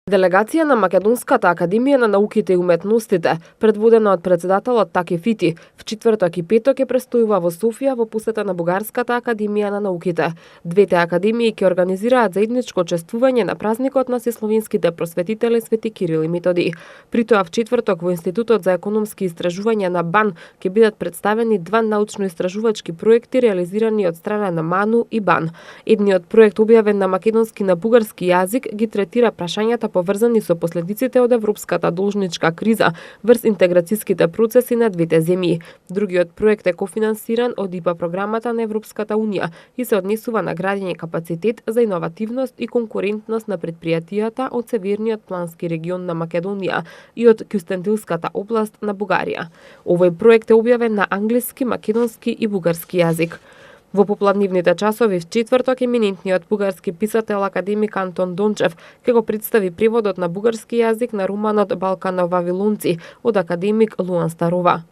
Делегација на Македонската академија на науките и уметностите, предводена од председателот Таки Фити, в четврток и петок ќе престојува во Софија во посета на Бугарската академија на науките. Двете академии ќе организираат заедничко чествување на празникот на сесловенските просветители Свети Кирил и Методи. При тоа в четврток во Институтот за економски истражувања на БАН ќе бидат представени два научно-истражувачки проекти реализирани од страна на МАНУ и БАН. Едниот проект, објавен на македонски и на бугарски јазик, ги третира прашањата поврзани со последиците од европската должничка криза врз интеграцијските процеси на двете земји. Другиот проект е кофинансиран од ИПА програмата на Европската унија и се однесува на градење капацитет за иновативност и конкурентност на предпријатијата од северниот плански регион на Македонија и од Кюстендилската област на Бугарија. Овој проект е објавен на англиски, македонски и бугарски јазик. Во попладнивните часови в четврток еминентниот бугарски писател академик Антон Дончев ќе го представи преводот на бугарски јазик на романот Балканов Вавилонци од академик Луан Старова.